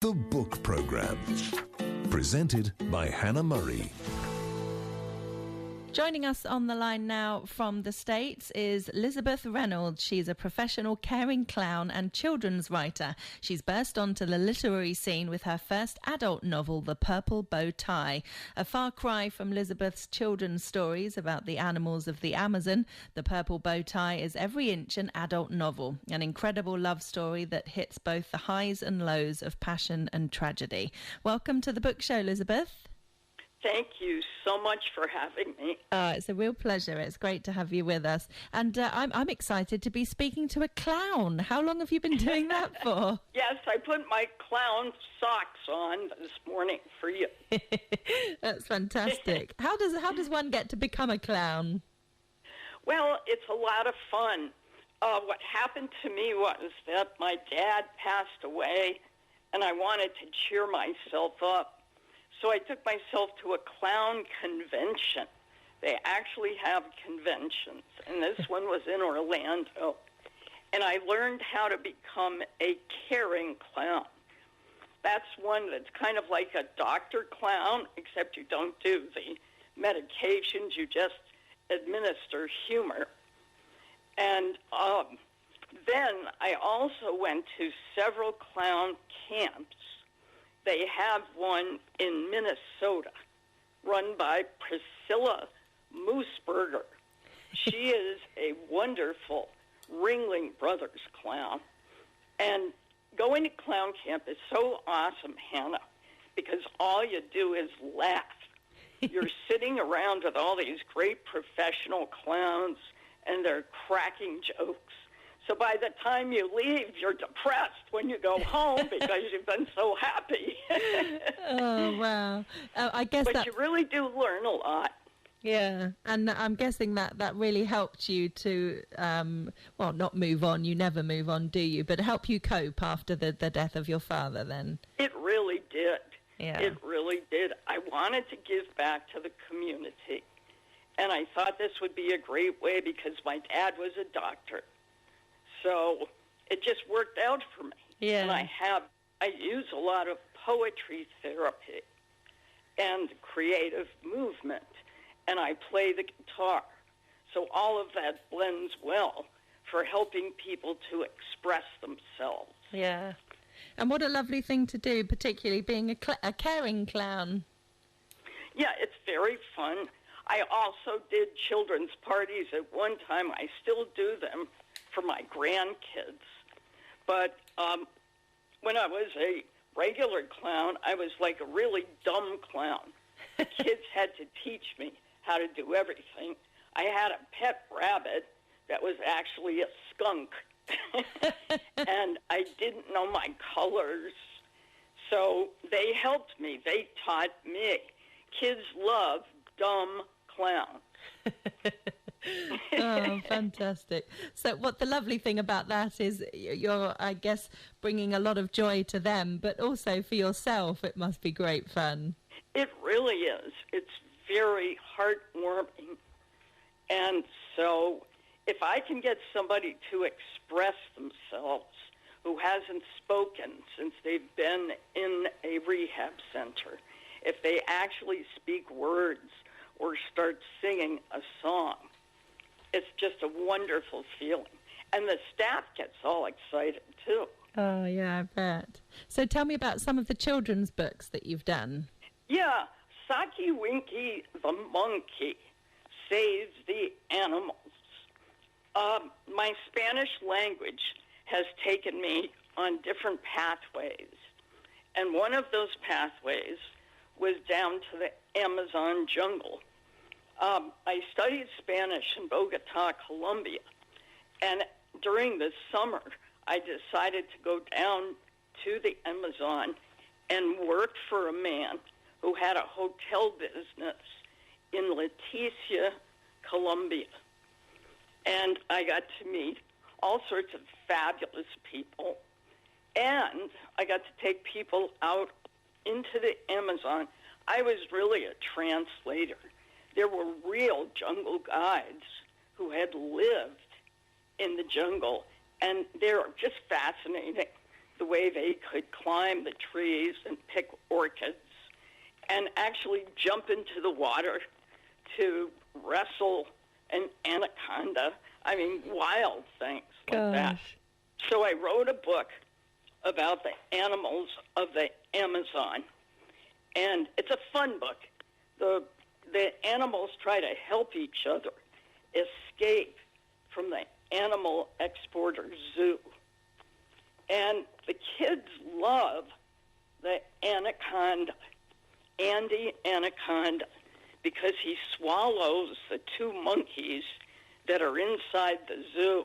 The Book Program. Presented by Hannah Murray. Joining us on the line now from the States is Elizabeth Reynolds. She's a professional caring clown and children's writer. She's burst onto the literary scene with her first adult novel, The Purple Bow Tie. A far cry from Elizabeth's children's stories about the animals of the Amazon, The Purple Bow Tie is every inch an adult novel, an incredible love story that hits both the highs and lows of passion and tragedy. Welcome to the book show, Elizabeth. Thank you so much for having me. It's a real pleasure. It's great to have you with us. And I'm excited to be speaking to a clown. How long have you been doing that for? Yes, I put my clown socks on this morning for you. That's fantastic. How does one get to become a clown? Well, it's a lot of fun. What happened to me was that my dad passed away, and I wanted to cheer myself up. So I took myself to a clown convention. They actually have conventions, and this one was in Orlando. And I learned how to become a caring clown. That's one that's kind of like a doctor clown, except you don't do the medications, you just administer humor. And then I also went to several clown camps. They have one in Minnesota run by Priscilla Moosberger. She is a wonderful Ringling Brothers clown. And going to clown camp is so awesome, Hannah, because all you do is laugh. You're sitting around with all these great professional clowns, and they're cracking jokes. So by the time you leave, you're depressed when you go home because you've been so happy. Oh, wow. I guess but you really do learn a lot. Yeah, and I'm guessing that really helped you to, not move on. You never move on, do you? But help you cope after the death of your father then. It really did. Yeah. It really did. I wanted to give back to the community. And I thought this would be a great way because my dad was a doctor. So it just worked out for me. Yeah. And I use a lot of poetry therapy and creative movement, and I play the guitar. So all of that blends well for helping people to express themselves. Yeah. And what a lovely thing to do, particularly being a caring clown. Yeah, it's very fun. I also did children's parties at one time. I still do them for my grandkids. But when I was a regular clown, I was like a really dumb clown. The kids had to teach me how to do everything. I had a pet rabbit that was actually a skunk, and I didn't know my colors. So they helped me. They taught me. Kids love dumb clowns. Oh, fantastic. So what the lovely thing about that is you're, I guess, bringing a lot of joy to them, but also for yourself, it must be great fun. It really is. It's very heartwarming. And so if I can get somebody to express themselves who hasn't spoken since they've been in a rehab center, if they actually speak words or start singing a song, it's just a wonderful feeling. And the staff gets all excited, too. Oh, yeah, I bet. So tell me about some of the children's books that you've done. Yeah, Saki Winky the Monkey saves the animals. My Spanish language has taken me on different pathways. And one of those pathways was down to the Amazon jungle. I studied Spanish in Bogota, Colombia, and during the summer, I decided to go down to the Amazon and work for a man who had a hotel business in Leticia, Colombia. And I got to meet all sorts of fabulous people, and I got to take people out into the Amazon. I was really a translator. There were real jungle guides who had lived in the jungle, and they're just fascinating. the way they could climb the trees and pick orchids and actually jump into the water to wrestle an anaconda. I mean, wild things like that. So I wrote a book about the animals of the Amazon, and it's a fun book. The animals try to help each other escape from the animal exporter zoo. And the kids love the anaconda, Andy Anaconda, because he swallows the two monkeys that are inside the zoo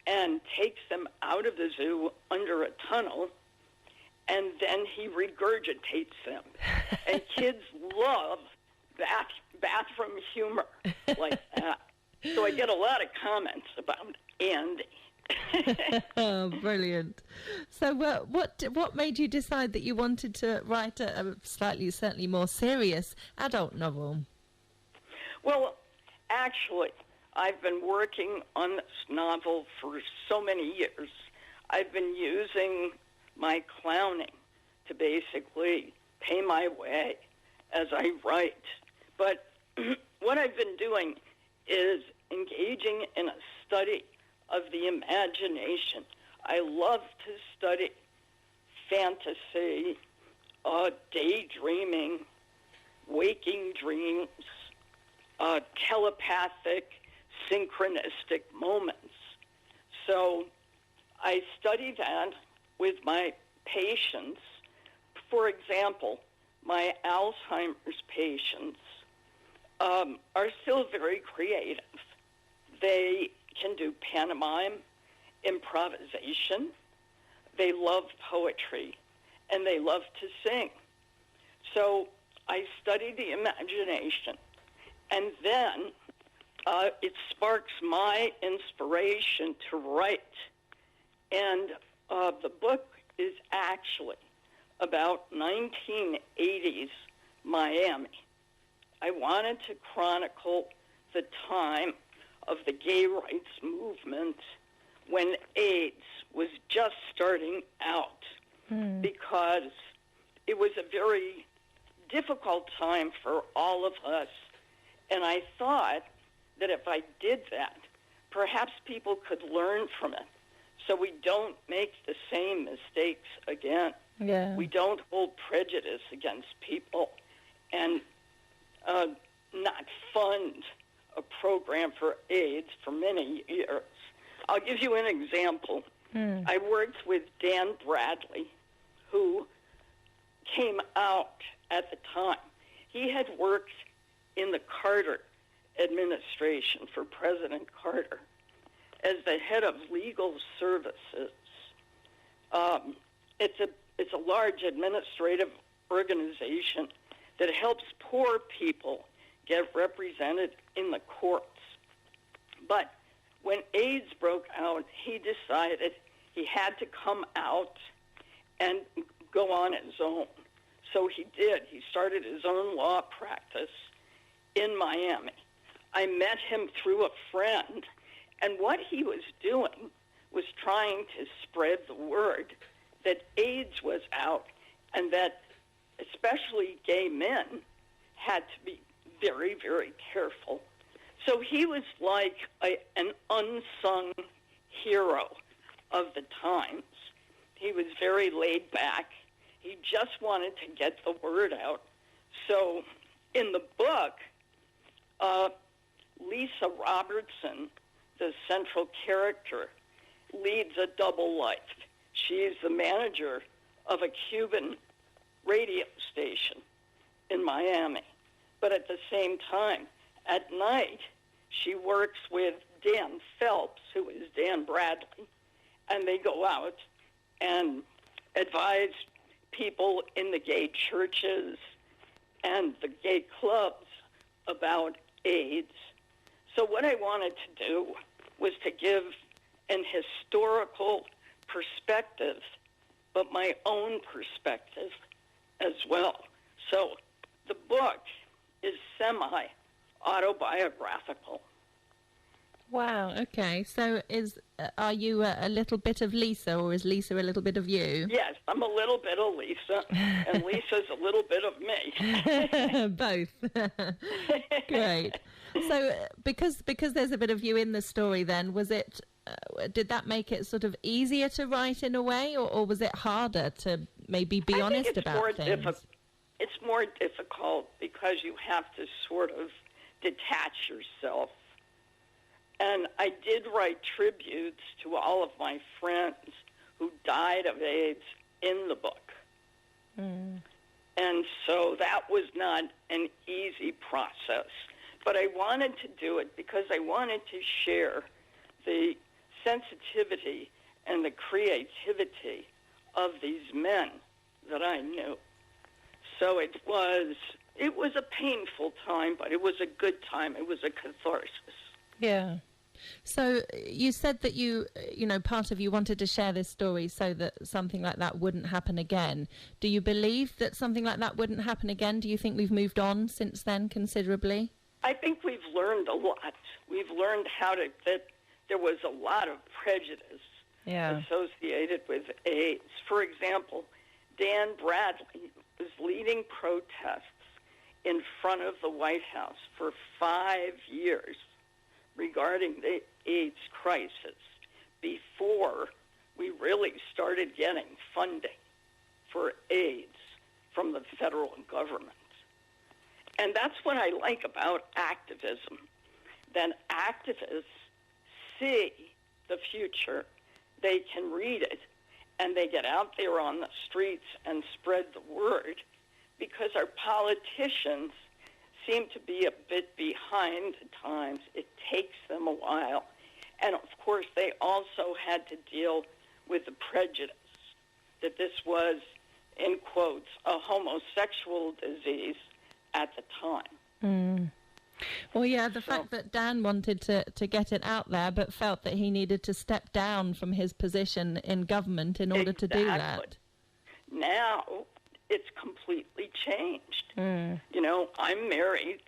and takes them out of the zoo under a tunnel, and then he regurgitates them. And kids love bathroom humor like that. So I get a lot of comments about Andy. Oh, brilliant. So what made you decide that you wanted to write a certainly more serious adult novel? Well, actually, I've been working on this novel for so many years. I've been using my clowning to basically pay my way as I write. But what I've been doing is engaging in a study of the imagination. I love to study fantasy, daydreaming, waking dreams, telepathic, synchronistic moments. So I study that with my patients. For example, my Alzheimer's patients are still very creative. They can do pantomime, improvisation. They love poetry, and they love to sing. So I study the imagination, and then it sparks my inspiration to write. And the book is actually about 1980s Miami. I wanted to chronicle the time of the gay rights movement when AIDS was just starting out, because it was a very difficult time for all of us. And I thought that if I did that, perhaps people could learn from it so we don't make the same mistakes again. Yeah. We don't hold prejudice against people and not fund a program for AIDS for many years. I'll give you an example. I worked with Dan Bradley, who came out at the time. He had worked in the Carter administration for President Carter as the head of legal services. It's a large administrative organization that helps poor people get represented in the courts. But when AIDS broke out, he decided he had to come out and go on his own. So he did. He started his own law practice in Miami. I met him through a friend, and what he was doing was trying to spread the word that AIDS was out and that especially gay men had to be very, very careful. So he was like an unsung hero of the times. He was very laid back. He just wanted to get the word out. So in the book, Lisa Robertson, the central character, leads a double life. She is the manager of a Cuban radio station in Miami. But at the same time, at night, she works with Dan Phelps, who is Dan Bradley, and they go out and advise people in the gay churches and the gay clubs about AIDS. So what I wanted to do was to give an historical perspective, but my own perspective as well. So the book is semi-autobiographical. Wow. Okay. So are you a little bit of Lisa, or is Lisa a little bit of you? Yes, I'm a little bit of Lisa, and Lisa's a little bit of me. Both. Great. So because there's a bit of you in the story, then was it? Did that make it sort of easier to write in a way, or was it harder to maybe be honest about things? It's more difficult because you have to sort of detach yourself. And I did write tributes to all of my friends who died of AIDS in the book. Mm. And so that was not an easy process. But I wanted to do it because I wanted to share the sensitivity and the creativity of these men that I knew. So it was a painful time, but it was a good time. It was a catharsis. Yeah. So you said that you know, part of you wanted to share this story so that something like that wouldn't happen again. Do you believe that something like that wouldn't happen again? Do you think we've moved on since then considerably? I think we've learned a lot. We've learned that there was a lot of prejudice associated with AIDS. For example, Dan Bradley was leading protests in front of the White House for 5 years regarding the AIDS crisis before we really started getting funding for AIDS from the federal government. And that's what I like about activism, that activists see the future, they can read it, and they get out there on the streets and spread the word, because our politicians seem to be a bit behind at times. It takes them a while. And, of course, they also had to deal with the prejudice that this was, in quotes, a homosexual disease at the time. Mm. Well, yeah, the fact that Dan wanted to get it out there but felt that he needed to step down from his position in government in order to do that. Now it's completely changed. Mm. You know, I'm married,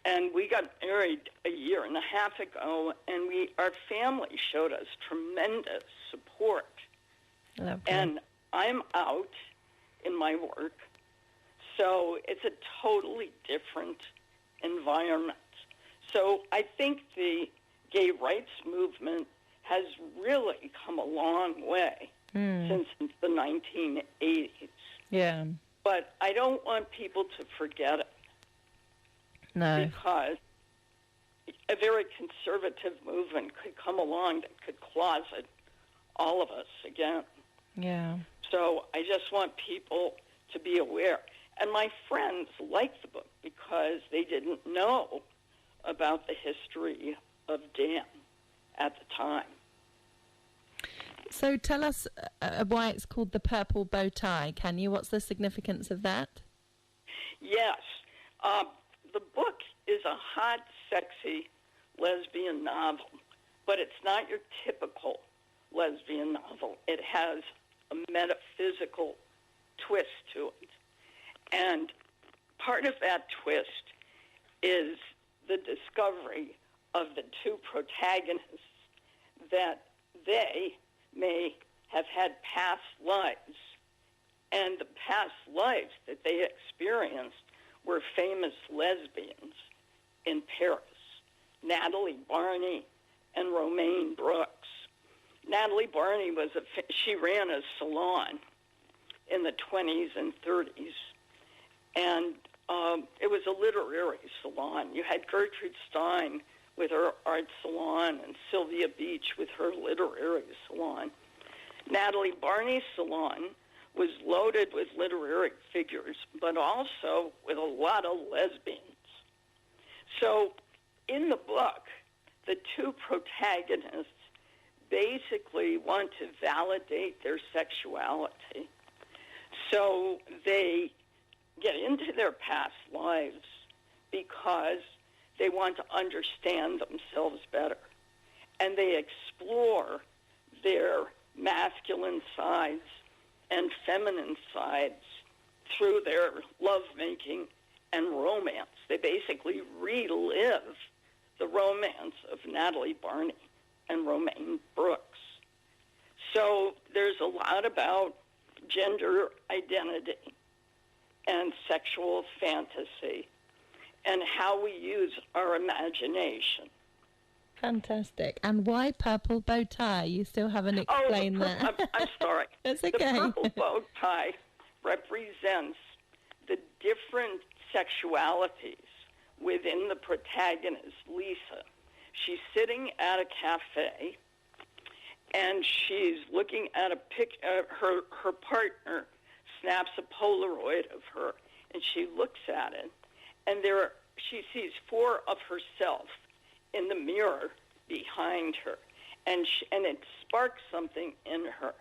and we got married a year and a half ago, and our family showed us tremendous support. Okay. And I'm out in my work, so it's a totally different environment. So I think the gay rights movement has really come a long way since the 1980s. Yeah. But I don't want people to forget it. No. Because a very conservative movement could come along that could closet all of us again. Yeah. So I just want people to be aware. And my friends liked the book because they didn't know about the history of Dan at the time. So tell us why it's called The Purple Bow Tie, can you? What's the significance of that? Yes. The book is a hot, sexy lesbian novel, but it's not your typical lesbian novel. It has a metaphysical twist to it. And part of that twist is the discovery of the two protagonists that they may have had past lives, and the past lives that they experienced were famous lesbians in Paris, Natalie Barney and Romaine Brooks. Natalie Barney she ran a salon in the 20s and 30s, and it was a literary salon. You had Gertrude Stein with her art salon and Sylvia Beach with her literary salon. Natalie Barney's salon was loaded with literary figures, but also with a lot of lesbians. So in the book, the two protagonists basically want to validate their sexuality. So they get into their past lives because they want to understand themselves better. And they explore their masculine sides and feminine sides through their lovemaking and romance. They basically relive the romance of Natalie Barney and Romaine Brooks. So there's a lot about gender identity and sexual fantasy and how we use our imagination. Fantastic. And why purple bow tie? You still haven't explained that. I'm sorry. That's okay. The purple bow tie represents the different sexualities within the protagonist, Lisa. She's sitting at a cafe, and she's looking at a her partner snaps a Polaroid of her, and she looks at it, and she sees 4 of herself in the mirror behind her, and it sparks something in her,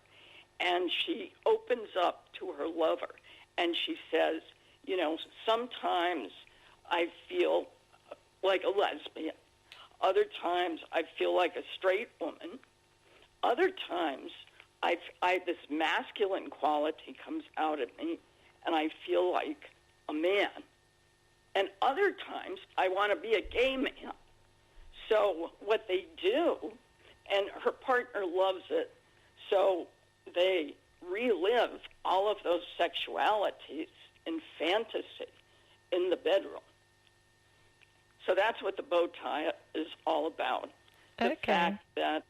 and she opens up to her lover, and she says, you know, sometimes I feel like a lesbian. Other times I feel like a straight woman. Other times this masculine quality comes out of me, and I feel like a man. And other times I want to be a gay man. So what they do, and her partner loves it, so they relive all of those sexualities in fantasy in the bedroom. So that's what the bow tie is all about. The fact that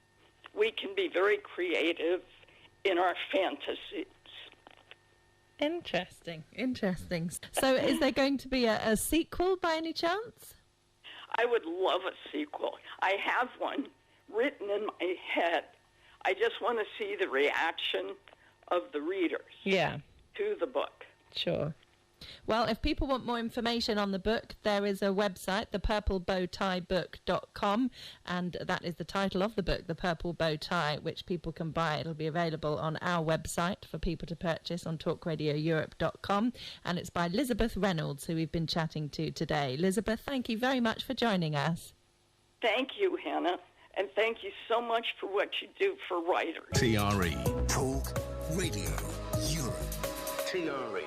we can be very creative in our fantasies. Interesting. So is there going to be a sequel by any chance? I would love a sequel. I have one written in my head. I just want to see the reaction of the readers to the book. Sure. Well, if people want more information on the book, there is a website, thepurplebowtiebook.com, and that is the title of the book, The Purple Bow Tie, which people can buy. It'll be available on our website for people to purchase on talkradioeurope.com, and it's by Elizabeth Reynolds, who we've been chatting to today. Elizabeth, thank you very much for joining us. Thank you, Hannah, and thank you so much for what you do for writers. TRE. Talk Radio Europe. TRE.